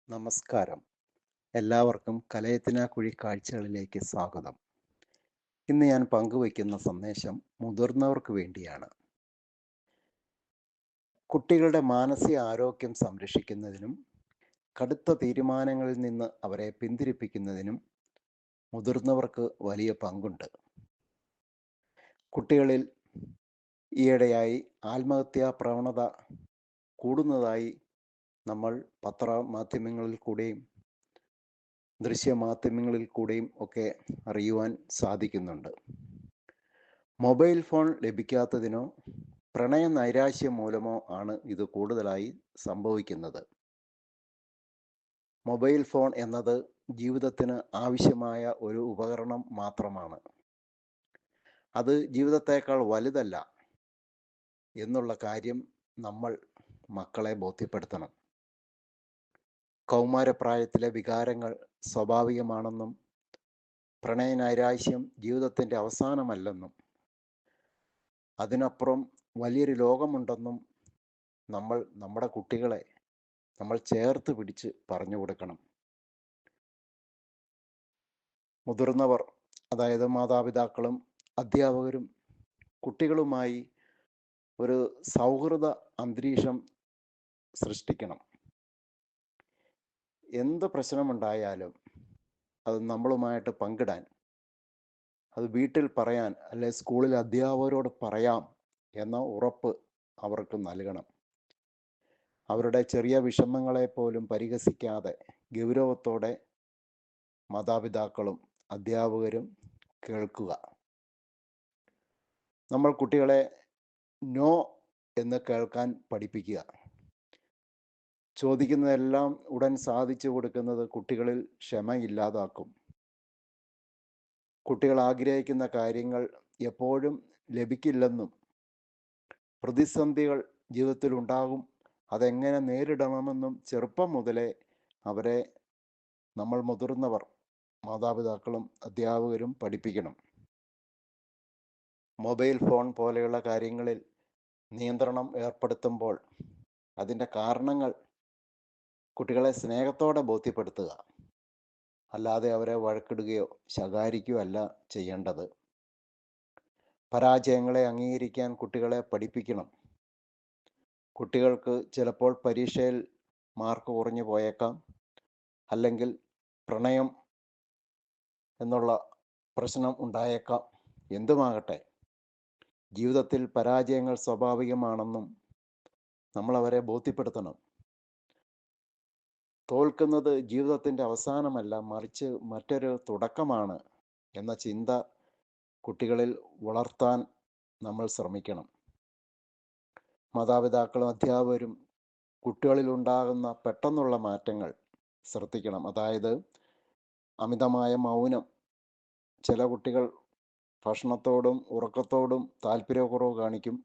നമസ്കാരം. എല്ലാവർക്കും കലയത്തിനാക്കുഴി കാഴ്ചകളിലേക്ക് സ്വാഗതം. ഇന്ന് ഞാൻ പങ്കുവയ്ക്കുന്ന സന്ദേശം മുതിർന്നവർക്ക് വേണ്ടിയാണ്. കുട്ടികളുടെ മാനസിക ആരോഗ്യം സംരക്ഷിക്കുന്നതിനും കടുത്ത തീരുമാനങ്ങളിൽ നിന്ന് അവരെ പിന്തിരിപ്പിക്കുന്നതിനും മുതിർന്നവർക്ക് വലിയ പങ്കുണ്ട്. കുട്ടികളിൽ ഈയിടെയായി ആത്മഹത്യാ പ്രവണത കൂടുന്നതായി നമ്മൾ പത്രമാധ്യമങ്ങളിൽ കൂടെയും ദൃശ്യമാധ്യമങ്ങളിൽ കൂടെയും ഒക്കെ അറിയുവാൻ സാധിക്കുന്നുണ്ട്. മൊബൈൽ ഫോൺ ലഭിക്കാത്തതിനോ പ്രണയ നൈരാശ്യം മൂലമോ ആണ് ഇത് കൂടുതലായി സംഭവിക്കുന്നത്. മൊബൈൽ ഫോൺ എന്നത് ജീവിതത്തിന് ആവശ്യമായ ഒരു ഉപകരണം മാത്രമാണ്. അത് ജീവിതത്തേക്കാൾ വലുതല്ല എന്നുള്ള കാര്യം നമ്മൾ മക്കളെ ബോധ്യപ്പെടുത്തണം. കൗമാരപ്രായത്തിലെ വികാരങ്ങൾ സ്വാഭാവികമാണെന്നും പ്രണയനൈരാശ്യം ജീവിതത്തിൻ്റെ അവസാനമല്ലെന്നും അതിനപ്പുറം വലിയൊരു ലോകമുണ്ടെന്നും നമ്മുടെ കുട്ടികളെ നമ്മൾ ചേർത്ത് പിടിച്ച് പറഞ്ഞു കൊടുക്കണം. മുതിർന്നവർ, അതായത് മാതാപിതാക്കളും അധ്യാപകരും കുട്ടികളുമായി ഒരു സൗഹൃദ അന്തരീക്ഷം സൃഷ്ടിക്കണം. എന്ത് പ്രശ്നമുണ്ടായാലും അത് നമ്മളുമായിട്ട് പങ്കിടാൻ, അത് വീട്ടിൽ പറയാൻ, അല്ലെ സ്കൂളിൽ അധ്യാപകരോട് പറയാം എന്ന ഉറപ്പ് അവർക്ക് നൽകണം. അവരുടെ ചെറിയ വിഷമങ്ങളെ പോലും പരിഹസിക്കാതെ ഗൗരവത്തോടെ മാതാപിതാക്കളും അധ്യാപകരും കേൾക്കുക. നമ്മൾ കുട്ടികളെ നോ എന്ന് കേൾക്കാൻ പഠിപ്പിക്കുക. ചോദിക്കുന്നതെല്ലാം ഉടൻ സാധിച്ചു കൊടുക്കുന്നത് കുട്ടികളിൽ ക്ഷമയില്ലാതാക്കും. കുട്ടികൾ ആഗ്രഹിക്കുന്ന കാര്യങ്ങൾ എപ്പോഴും ലഭിക്കില്ലെന്നും പ്രതിസന്ധികൾ ജീവിതത്തിൽ ഉണ്ടാകും, അതെങ്ങനെ നേരിടണമെന്നും ചെറുപ്പം മുതലേ അവരെ നമ്മൾ മുതിർന്നവർ, മാതാപിതാക്കളും അധ്യാപകരും പഠിപ്പിക്കണം. മൊബൈൽ ഫോൺ പോലെയുള്ള കാര്യങ്ങളിൽ നിയന്ത്രണം ഏർപ്പെടുത്തുമ്പോൾ അതിൻ്റെ കാരണങ്ങൾ കുട്ടികളെ സ്നേഹത്തോടെ ബോധ്യപ്പെടുത്തുക, അല്ലാതെ അവരെ വഴക്കിടുകയോ ശകാരിക്കുകയോ അല്ല ചെയ്യേണ്ടത്. പരാജയങ്ങളെ അംഗീകരിക്കാൻ കുട്ടികളെ പഠിപ്പിക്കണം. കുട്ടികൾക്ക് ചിലപ്പോൾ പരീക്ഷയിൽ മാർക്ക് കുറഞ്ഞു പോയേക്കാം, അല്ലെങ്കിൽ പ്രണയം എന്നുള്ള പ്രശ്നം ഉണ്ടായേക്കാം. എന്തുമാകട്ടെ, ജീവിതത്തിൽ പരാജയങ്ങൾ സ്വാഭാവികമാണെന്നും നമ്മൾ അവരെ ബോധ്യപ്പെടുത്തണം. തോൽക്കുന്നത് ജീവിതത്തിൻ്റെ അവസാനമല്ല, മറിച്ച് മറ്റൊരു തുടക്കമാണ് എന്ന ചിന്ത കുട്ടികളിൽ വളർത്താൻ നമ്മൾ ശ്രമിക്കണം. മാതാപിതാക്കളും അധ്യാപകരും കുട്ടികളിൽ ഉണ്ടാകുന്ന പെട്ടെന്നുള്ള മാറ്റങ്ങൾ ശ്രദ്ധിക്കണം. അതായത് അമിതമായ മൗനം. ചില കുട്ടികൾ ഭക്ഷണത്തോടും ഉറക്കത്തോടും താല്പര്യക്കുറവ് കാണിക്കും.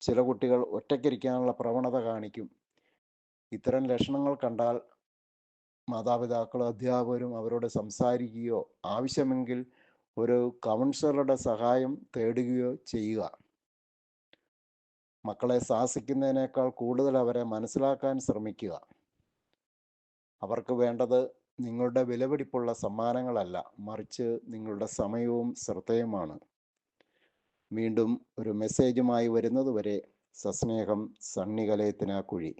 ചില കുട്ടികൾ ഒറ്റയ്ക്കിരിക്കാനുള്ള പ്രവണത കാണിക്കും. ഇത്തരം ലക്ഷണങ്ങൾ കണ്ടാൽ മാതാപിതാക്കളും അധ്യാപകരും അവരോട് സംസാരിക്കുകയോ ആവശ്യമെങ്കിൽ ഒരു കൗൺസിലറുടെ സഹായം തേടുകയോ ചെയ്യുക. മക്കളെ ശാസിക്കുന്നതിനേക്കാൾ കൂടുതൽ അവരെ മനസ്സിലാക്കാൻ ശ്രമിക്കുക. അവർക്ക് വേണ്ടത് നിങ്ങളുടെ വിലപിടിപ്പുള്ള സമ്മാനങ്ങളല്ല, മറിച്ച് നിങ്ങളുടെ സമയവും ശ്രദ്ധയുമാണ്. വീണ്ടും ഒരു മെസ്സേജുമായി വരുന്നതുവരെ സസ്നേഹം, സണ്ണി കലയത്തിനാക്കുഴി.